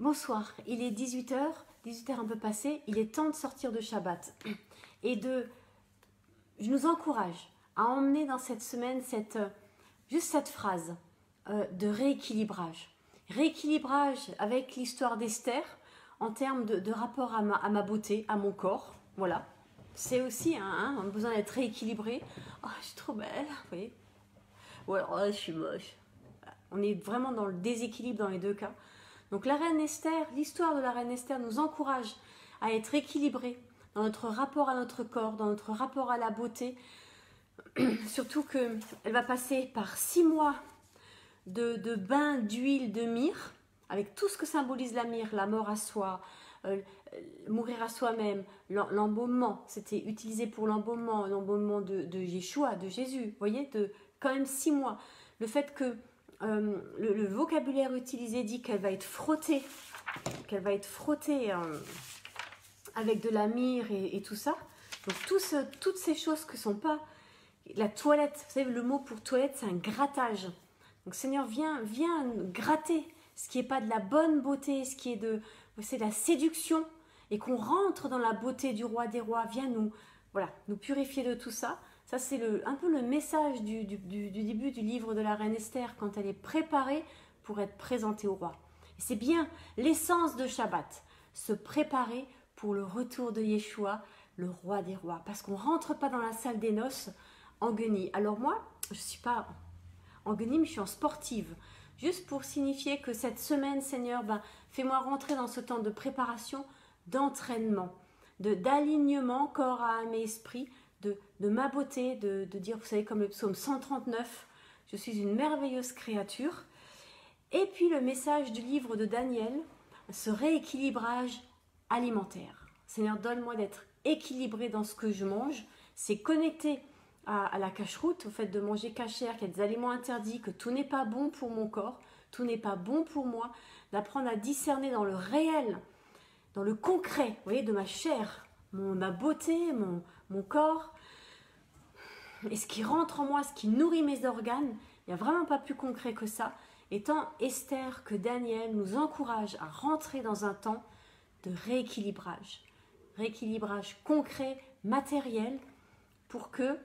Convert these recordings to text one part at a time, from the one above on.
Bonsoir, il est 18h un peu passé, il est temps de sortir de Shabbat. Et je nous encourage à emmener dans cette semaine juste cette phrase de rééquilibrage. Rééquilibrage avec l'histoire d'Esther en termes de rapport à ma beauté, à mon corps. Voilà, c'est aussi on a besoin d'être rééquilibré. Oh, je suis trop belle, vous voyez. Ou alors, oh, je suis moche. On est vraiment dans le déséquilibre dans les deux cas. Donc la reine Esther, l'histoire de la reine Esther nous encourage à être équilibrés dans notre rapport à notre corps, dans notre rapport à la beauté. Surtout qu'elle va passer par 6 mois de bain d'huile de myrrhe, avec tout ce que symbolise la myrrhe, la mort à soi, mourir à soi-même, l'embaumement, c'était utilisé pour l'embaumement de Yeshua, de Jésus, vous voyez, quand même 6 mois. Le fait que le vocabulaire utilisé dit qu'elle va être frottée, avec de la myrrhe et tout ça. Donc toutes ces choses que sont pas la toilette, vous savez le mot pour toilette c'est un grattage. Donc Seigneur viens gratter ce qui n'est pas de la bonne beauté, ce qui est c'est la séduction, et qu'on rentre dans la beauté du roi des rois. Viens nous purifier de tout ça. Ça, c'est un peu le message du début du livre de la reine Esther, quand elle est préparée pour être présentée au roi. Et c'est bien l'essence de Shabbat, se préparer pour le retour de Yeshua, le roi des rois. Parce qu'on ne rentre pas dans la salle des noces en guenille. Alors moi, je ne suis pas en guenille, mais je suis en sportive. Juste pour signifier que cette semaine, Seigneur, fais-moi rentrer dans ce temps de préparation, d'entraînement, d'alignement corps, âme et esprit, de ma beauté, de dire, vous savez, comme le psaume 139, je suis une merveilleuse créature. Et puis le message du livre de Daniel, ce rééquilibrage alimentaire. Seigneur, donne-moi d'être équilibré dans ce que je mange. C'est connecté à la cacheroute, au fait de manger cachère, qu'il y a des aliments interdits, que tout n'est pas bon pour mon corps, tout n'est pas bon pour moi, d'apprendre à discerner dans le réel, dans le concret, vous voyez, de ma chair, ma beauté, mon corps, et ce qui rentre en moi, ce qui nourrit mes organes. Il n'y a vraiment pas plus concret que ça. Et tant Esther que Daniel nous encouragent à rentrer dans un temps de rééquilibrage. Rééquilibrage concret, matériel, pour que,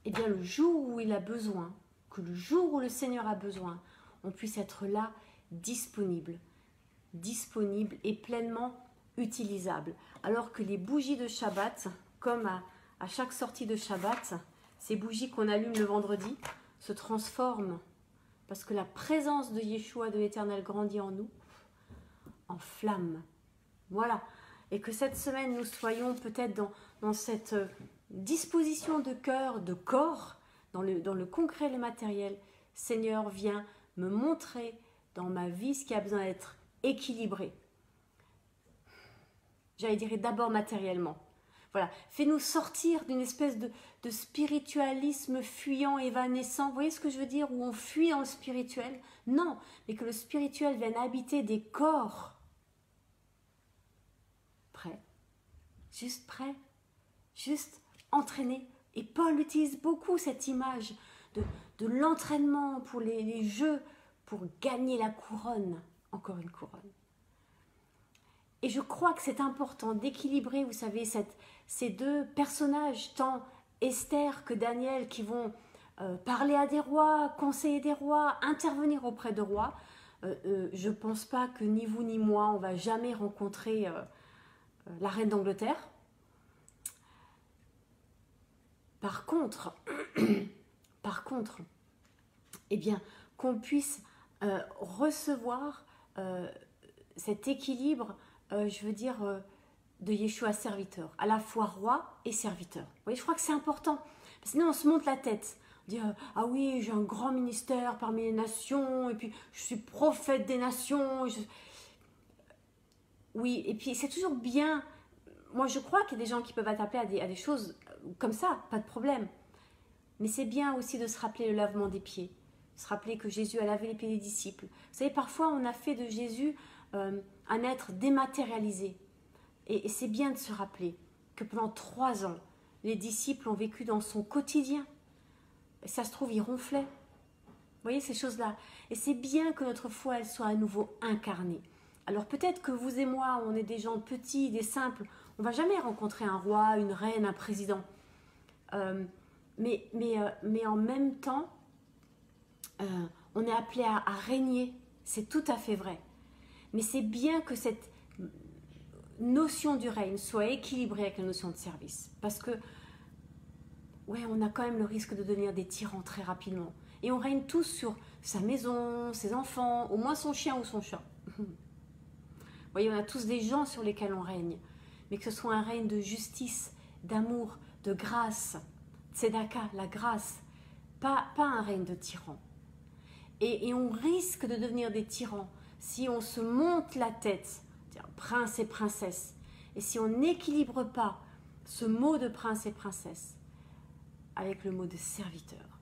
le jour où il a besoin, que le jour où le Seigneur a besoin, on puisse être là, disponible et pleinement utilisable. Alors que les bougies de Shabbat, comme à chaque sortie de Shabbat, ces bougies qu'on allume le vendredi se transforment parce que la présence de Yeshua, de l'Éternel, grandit en nous, en flamme. Voilà. Et que cette semaine, nous soyons peut-être dans cette disposition de cœur, de corps, dans le concret et le matériel. Seigneur, viens me montrer dans ma vie ce qui a besoin d'être équilibré. J'allais dire d'abord matériellement. Voilà, fais-nous sortir d'une espèce de spiritualisme fuyant, évanescent. Vous voyez ce que je veux dire? Où on fuit dans le spirituel? Non, mais que le spirituel vienne habiter des corps prêts, juste entraînés. Et Paul utilise beaucoup cette image de l'entraînement pour les jeux, pour gagner la couronne, encore une couronne. Et je crois que c'est important d'équilibrer, vous savez, ces deux personnages, tant Esther que Daniel, qui vont parler à des rois, conseiller des rois, intervenir auprès de rois. Je ne pense pas que ni vous ni moi, on ne va jamais rencontrer la reine d'Angleterre. Par contre, eh bien, qu'on puisse recevoir cet équilibre, de Yeshua serviteur, à la fois roi et serviteur. Vous voyez, je crois que c'est important. Sinon, on se monte la tête. On dit, ah oui, j'ai un grand ministère parmi les nations, et puis je suis prophète des nations. Oui, et puis c'est toujours bien. Moi, je crois qu'il y a des gens qui peuvent t'appeler à des choses comme ça, pas de problème. Mais c'est bien aussi de se rappeler le lavement des pieds, se rappeler que Jésus a lavé les pieds des disciples. Vous savez, parfois, on a fait de Jésus un être dématérialisé. Et c'est bien de se rappeler que pendant 3 ans, les disciples ont vécu dans son quotidien. Et ça se trouve, il ronflait. voyez ces choses-là. Et c'est bien que notre foi, elle soit à nouveau incarnée. Alors peut-être que vous et moi, on est des gens petits, des simples. On ne va jamais rencontrer un roi, une reine, un président. Mais en même temps, on est appelé à régner. C'est tout à fait vrai. Mais c'est bien que cette notion du règne soit équilibrée avec la notion de service. Parce que, ouais, on a quand même le risque de devenir des tyrans très rapidement. Et on règne tous sur sa maison, ses enfants, au moins son chien ou son chat. Vous voyez, on a tous des gens sur lesquels on règne. Mais que ce soit un règne de justice, d'amour, de grâce, tzedaka, la grâce, pas un règne de tyran. Et on risque de devenir des tyrans si on se monte la tête, prince et princesse, et si on n'équilibre pas ce mot de prince et princesse avec le mot de serviteur.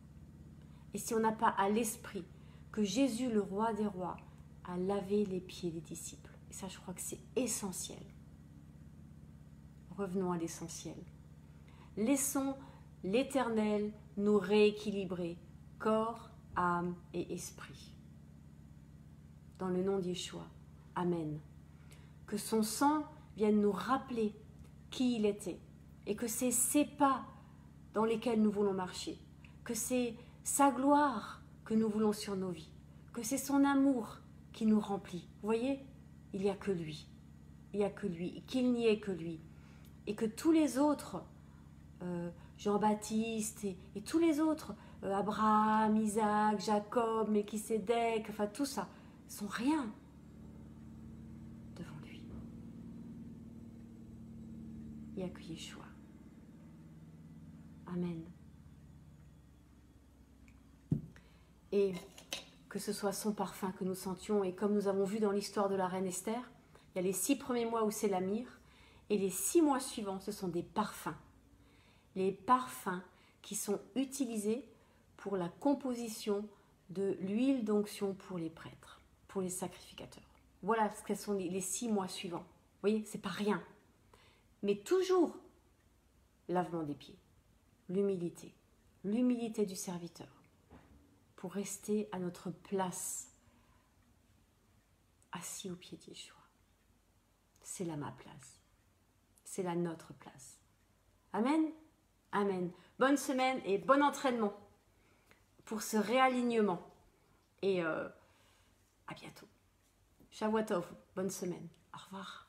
Et si on n'a pas à l'esprit que Jésus, le roi des rois, a lavé les pieds des disciples. Et ça, je crois que c'est essentiel. Revenons à l'essentiel. Laissons l'Éternel nous rééquilibrer, corps, âme et esprit. Dans le nom d'Yeshua. Amen. Que son sang vienne nous rappeler qui il était et que c'est ses pas dans lesquels nous voulons marcher, que c'est sa gloire que nous voulons sur nos vies, que c'est son amour qui nous remplit. Vous voyez, il n'y a que lui. Il n'y a que lui, qu'il n'y ait que lui. Et que tous les autres, Jean-Baptiste et tous les autres, Abraham, Isaac, Jacob, Melchisédek, enfin tout ça, sont rien devant lui. Il n'y a que Yeshua. Amen. Et que ce soit son parfum que nous sentions, et comme nous avons vu dans l'histoire de la reine Esther, il y a les 6 premiers mois où c'est la myrrhe, et les 6 mois suivants, ce sont des parfums. Les parfums qui sont utilisés pour la composition de l'huile d'onction pour les prêtres, pour les sacrificateurs. Voilà ce que sont les 6 mois suivants. Vous voyez, c'est pas rien. Mais toujours, lavement des pieds, l'humilité du serviteur, pour rester à notre place, assis au pied de Yeshua. C'est là ma place. C'est là notre place. Amen. Amen. Bonne semaine et bon entraînement pour ce réalignement. Et à bientôt. Shavua Tov. Bonne semaine. Au revoir.